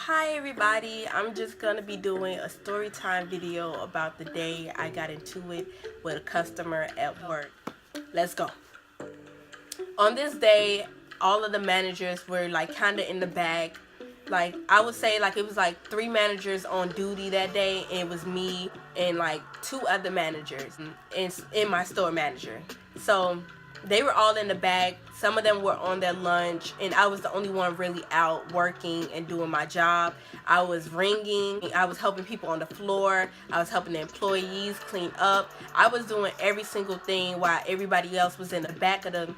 Hi everybody, I'm just gonna be doing a story time video about the day I got into it with a customer at work. Let's go. On this day, all of the managers were like kinda in the back. Like I would say like it was like 3 managers on duty that day, and it was me and like 2 other managers and my store manager. So they were all in the back. Some of them were on their lunch, and I was the only one really out working and doing my job. I was ringing, I was helping people on the floor, I was helping the employees clean up. I was doing every single thing while everybody else was in the back of the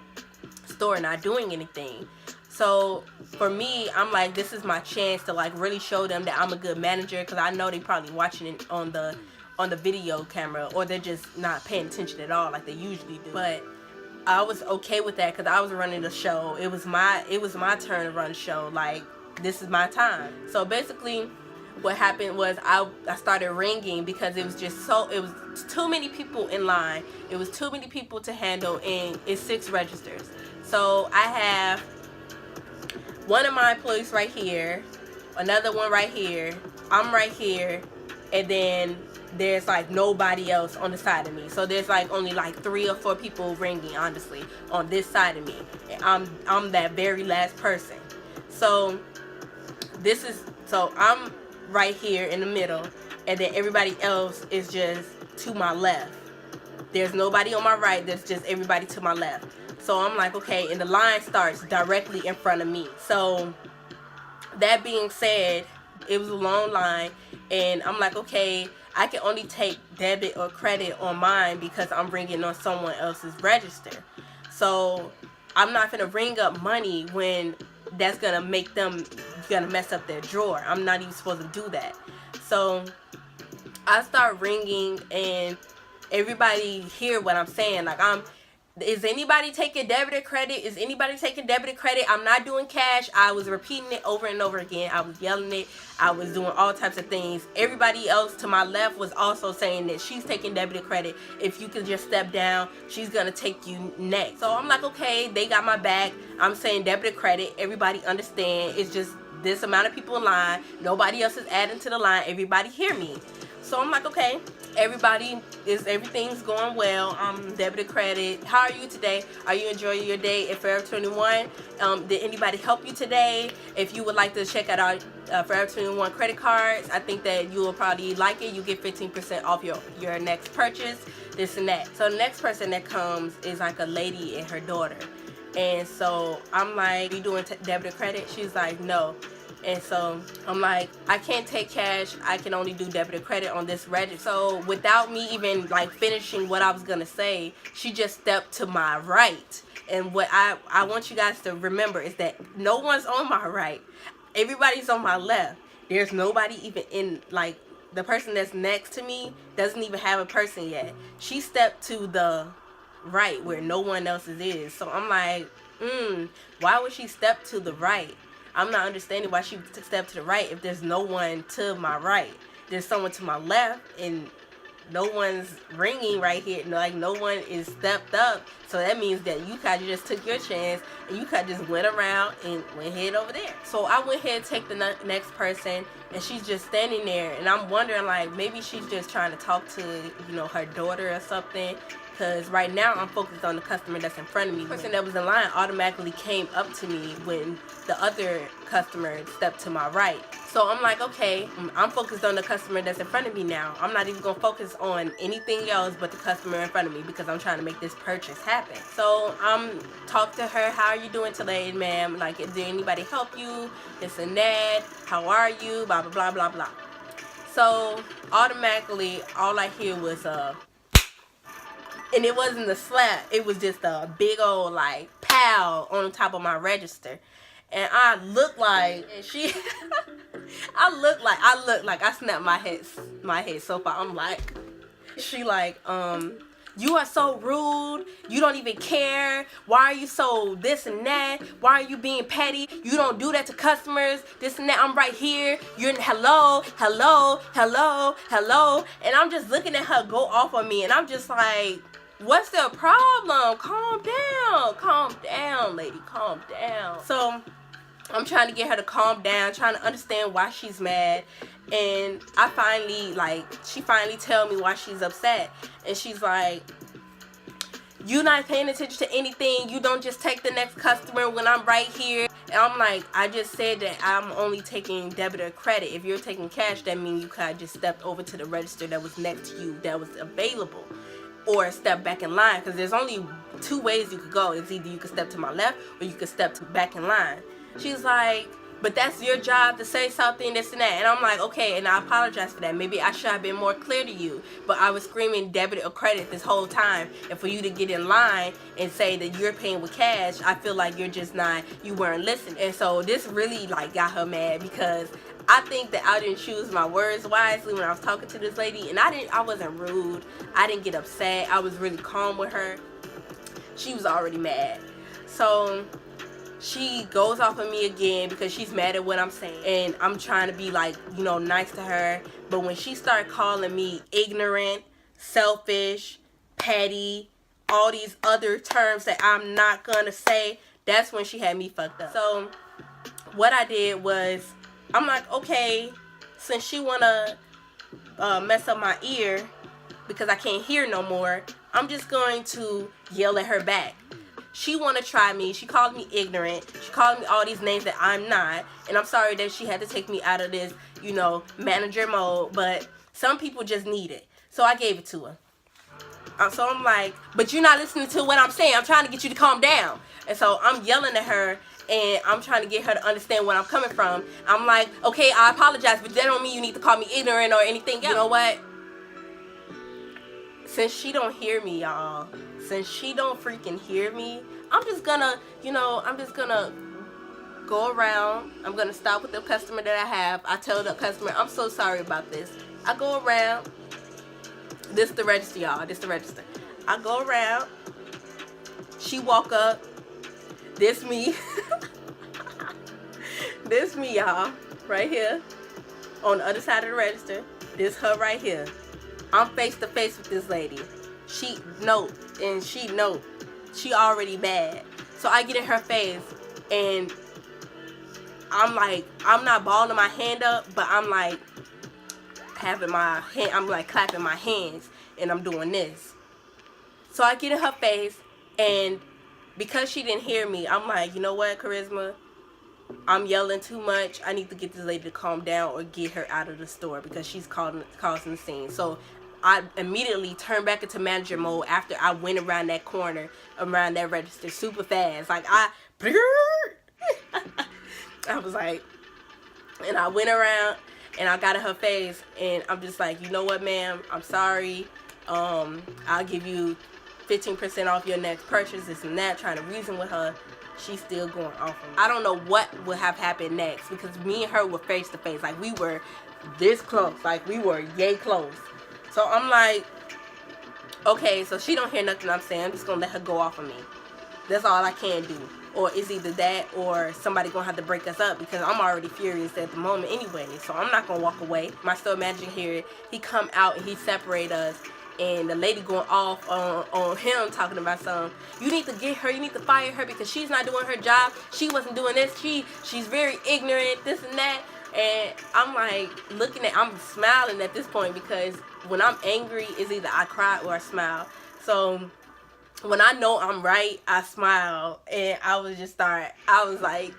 store not doing anything. So for me, I'm like, this is my chance to like really show them that I'm a good manager, because I know they probably watching it on the video camera, or they're just not paying attention at all like they usually do. But I was okay with that because I was running the show. It was my turn to run the show. Like, this is my time. So basically what happened was I started ringing because it was too many people in line. It was too many people to handle, and it's 6 registers. So I have one of my employees right here, another one right here, I'm right here, and then there's like nobody else on the side of me. So there's like only like 3 or 4 people ringing, honestly, on this side of me. And I'm that very last person. So I'm right here in the middle, and then everybody else is just to my left. There's nobody on my right, there's just everybody to my left. So I'm like, okay, and the line starts directly in front of me. So that being said, it was a long line, and I'm like, okay, I can only take debit or credit on mine because I'm ringing on someone else's register. So I'm not gonna ring up money when that's gonna mess up their drawer. I'm not even supposed to do that. So I start ringing, and everybody hear what I'm saying. Like, is anybody taking debit or credit? Is anybody taking debit or credit? I'm not doing cash. I was repeating it over and over again. I was yelling it. I was doing all types of things. Everybody else to my left was also saying that she's taking debit or credit. If you could just step down, she's gonna take you next. So I'm like, okay, they got my back. I'm saying debit or credit. Everybody understand. It's just this amount of people in line. Nobody else is adding to the line. Everybody hear me. So I'm like, okay, everything's going well. Debit or credit. How are you today? Are you enjoying your day at Forever 21? Did anybody help you today? If you would like to check out our Forever 21 credit cards, I think that you will probably like it. You get 15% off your next purchase, this and that. So the next person that comes is like a lady and her daughter. And so I'm like, you doing debit or credit? She's like, no. And so I'm like, I can't take cash. I can only do debit or credit on this register. So without me even like finishing what I was gonna say, she just stepped to my right. And what I want you guys to remember is that no one's on my right. Everybody's on my left. There's nobody even in, like, the person that's next to me doesn't even have a person yet. She stepped to the right where no one else is. So I'm like, why would she step to the right? I'm not understanding why she stepped to the right if there's no one to my right. There's someone to my left, and no one's ringing right here. Like, no one is stepped up. So that means that you guys just took your chance, and you guys just went around and went head over there. So I went ahead and take the next person, and she's just standing there, and I'm wondering, like, maybe she's just trying to talk to, her daughter or something. Because right now I'm focused on the customer that's in front of me. The person that was in line automatically came up to me when the other customer stepped to my right. So I'm like, okay, I'm focused on the customer that's in front of me now. I'm not even going to focus on anything else but the customer in front of me, because I'm trying to make this purchase happen. So I'm talking to her, how are you doing today, ma'am? Like, did anybody help you? This and that. How are you? Blah, blah, blah, blah, blah. So automatically all I hear was and it wasn't a slap, it was just a big old like pow on top of my register. And I look like, and she I look like I snapped my head so far. I'm like, she like, you are so rude, you don't even care, why are you so this and that, why are you being petty, you don't do that to customers, this and that, I'm right here, you're hello, and I'm just looking at her go off on me, and I'm just like, what's the problem? Calm down, lady, calm down. So I'm trying to get her to calm down, trying to understand why she's mad. And I finally, like, she finally tell me why she's upset. And she's like, you not paying attention to anything. You don't just take the next customer when I'm right here. And I'm like, I just said that I'm only taking debit or credit. If you're taking cash, that means you could have just stepped over to the register that was next to you, that was available. Or step back in line, because there's only 2 ways you could go. It's either you could step to my left or you could step back in line. She's like, but that's your job to say something, this and that. And I'm like, okay, and I apologize for that. Maybe I should have been more clear to you. But I was screaming debit or credit this whole time. And for you to get in line and say that you're paying with cash, I feel like you're just not, you weren't listening. And so this really like got her mad, because I think that I didn't choose my words wisely when I was talking to this lady. And I wasn't rude. I didn't get upset. I was really calm with her. She was already mad. So she goes off on me again because she's mad at what I'm saying. And I'm trying to be like, you know, nice to her. But when she started calling me ignorant, selfish, petty, all these other terms that I'm not gonna say, that's when she had me fucked up. So what I did was, I'm like, okay, since she wanna mess up my ear because I can't hear no more, I'm just going to yell at her back. She want to try me. She called me ignorant. She called me all these names that I'm not. And I'm sorry that she had to take me out of this, you know, manager mode. But some people just need it. So I gave it to her. So I'm like, but you're not listening to what I'm saying. I'm trying to get you to calm down. And so I'm yelling at her. And I'm trying to get her to understand where I'm coming from. I'm like, okay, I apologize. But that don't mean you need to call me ignorant or anything else. You know what? Since she don't hear me, y'all. Since she don't freaking hear me, I'm just gonna, you know, I'm just gonna go around. I'm gonna stop with the customer that I have. I tell the customer, I'm so sorry about this. I go around. This the register, y'all. This the register. I go around. She walk up. This me. This me, y'all. Right here. On the other side of the register. This her right here. I'm face to face with this lady. She know, and she know, she already mad. So I get in her face, and I'm like, I'm not balling my hand up, but I'm like having my hand, I'm like clapping my hands, and I'm doing this. So I get in her face, and because she didn't hear me, I'm like, you know what, Charisma? I'm yelling too much. I need to get this lady to calm down or get her out of the store because she's causing the scene. So I immediately turned back into manager mode after I went around that corner, around that register super fast. Like I was like, and I went around and I got in her face and I'm just like, you know what, ma'am? I'm sorry. I'll give you 15% off your next purchase, this and that, trying to reason with her. She's still going off on me. I don't know what would have happened next because me and her were face to face. Like we were this close. Like we were yay close. So I'm like, okay, so she don't hear nothing I'm saying. I'm just gonna let her go off of me. That's all I can do. Or it's either that or somebody gonna have to break us up because I'm already furious at the moment anyway. So I'm not gonna walk away. My store manager here, he come out and he separate us. And the lady going off on him talking about something. You need to get her, you need to fire her because she's not doing her job. She wasn't doing this. She's very ignorant, this and that. And I'm like I'm smiling at this point because when I'm angry, it's either I cry or I smile. So when I know I'm right, I smile. And I was like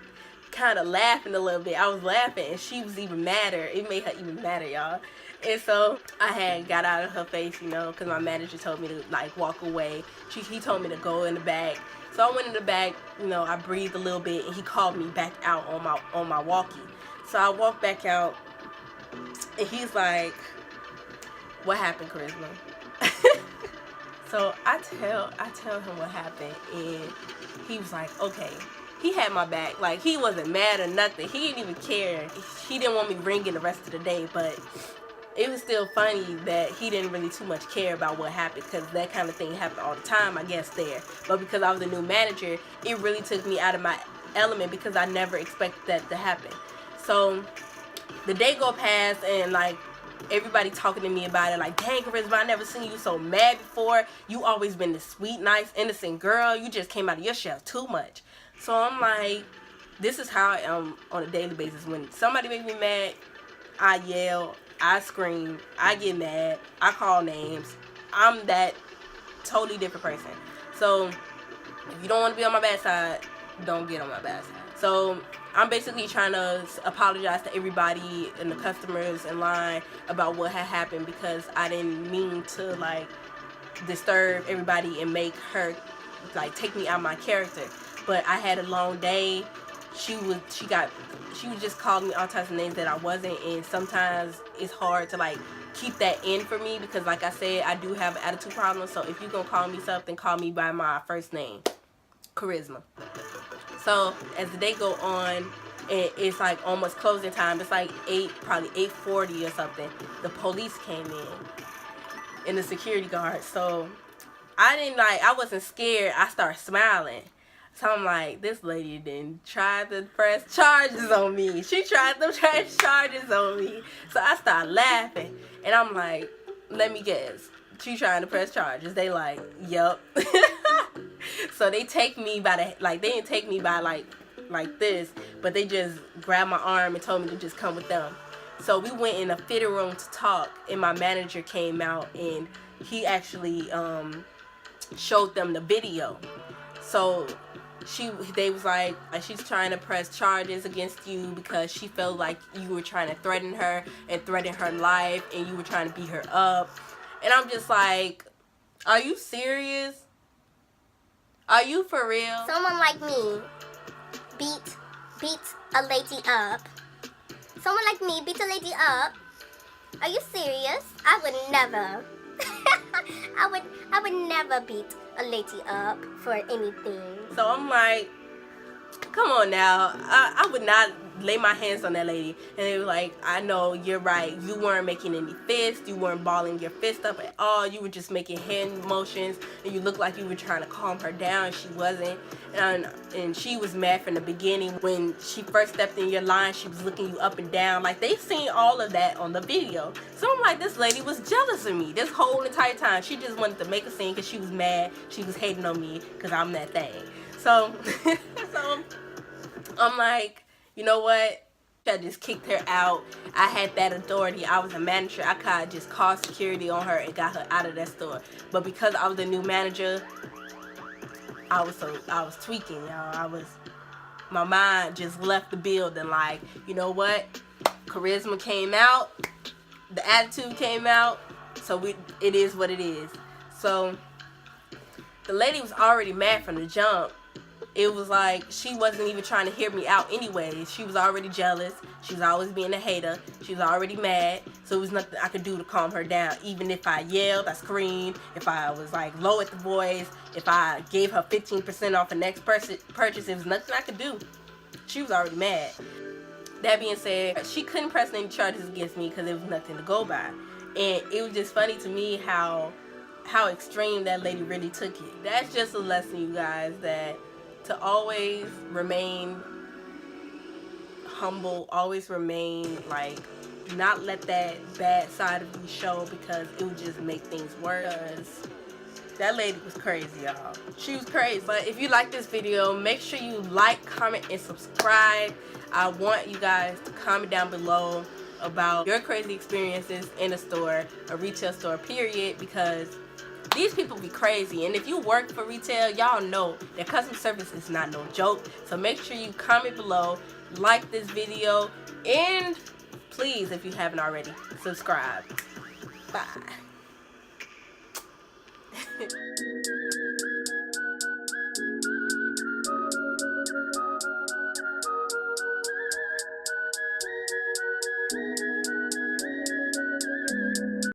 kind of laughing a little bit. I was laughing and she was even madder. It made her even madder, y'all. And so I had got out of her face, you know, because my manager told me to like walk away. He told me to go in the back. So I went in the back, you know, I breathed a little bit and he called me back out on my walkie. So I walked back out and he's like, what happened, Charisma? So I tell him what happened and he was like, okay. He had my back. Like, he wasn't mad or nothing. He didn't even care. He didn't want me ringing the rest of the day, but it was still funny that he didn't really too much care about what happened because that kind of thing happened all the time, I guess, there. But because I was a new manager, it really took me out of my element because I never expected that to happen. So the day go past and like everybody talking to me about it like, dang, Charisma, I never seen you so mad before. You always been this sweet, nice, innocent girl. You just came out of your shell too much. So I'm like, this is how I am on a daily basis. When somebody makes me mad, I yell, I scream, I get mad, I call names. I'm that totally different person. So if you don't want to be on my bad side, don't get on my bad side. So I'm basically trying to apologize to everybody and the customers in line about what had happened, because I didn't mean to like disturb everybody and make her like take me out of my character. But I had a long day. She would just calling me all types of names that I wasn't, and sometimes it's hard to like keep that in for me, because like I said, I do have an attitude problem. So if you're gonna call me something, call me by my first name, Charisma. So as the day go on, and it's like almost closing time, it's like probably 8:40 or something, the police came in and the security guard. So I wasn't scared. I started smiling. So I'm like, this lady didn't try to press charges on me. She tried to press charges on me. So I started laughing. And I'm like, let me guess. She trying to press charges. They like, yup. So they take me by they didn't take me by like this, but they just grabbed my arm and told me to just come with them. So we went in a fitting room to talk, and my manager came out, and he actually showed them the video. So they was like, she's trying to press charges against you because she felt like you were trying to threaten her and threaten her life, and you were trying to beat her up. And I'm just like, are you serious? Are you for real? Someone like me beat a lady up. Someone like me beat a lady up. Are you serious? I would never. I would never beat a lady up for anything. So I'm like, come on now. I would not lay my hands on that lady. And they were like, I know, you're right. You weren't making any fists. You weren't balling your fist up at all. You were just making hand motions, and you looked like you were trying to calm her down. She wasn't. And she was mad from the beginning. When she first stepped in your line, she was looking you up and down. Like, they've seen all of that on the video. So I'm like, this lady was jealous of me this whole entire time. She just wanted to make a scene because she was mad. She was hating on me because I'm that thing. So, I'm like, you know what? I just kicked her out. I had that authority. I was a manager. I could just call security on her and got her out of that store. But because I was the new manager, I was tweaking, y'all. My mind just left the building. Like, you know what? Charisma came out. The attitude came out. So it is what it is. So the lady was already mad from the jump. It was like she wasn't even trying to hear me out anyway. She was already jealous. She was always being a hater. She was already mad. So it was nothing I could do to calm her down. Even if I yelled, I screamed, if I was like low at the voice, if I gave her 15% off the next purchase, it was nothing I could do. She was already mad. That being said, she couldn't press any charges against me because there was nothing to go by. And it was just funny to me how extreme that lady really took it. That's just a lesson, you guys, that to always remain humble, always remain like, not let that bad side of you show, because it would just make things worse. That lady was crazy, y'all. She was crazy. But if you like this video, make sure you like, comment, and subscribe. I want you guys to comment down below about your crazy experiences in a store, a retail store, period, because these people be crazy. And if you work for retail, y'all know that customer service is not no joke. So make sure you comment below, like this video, and please, if you haven't already, subscribe. Bye.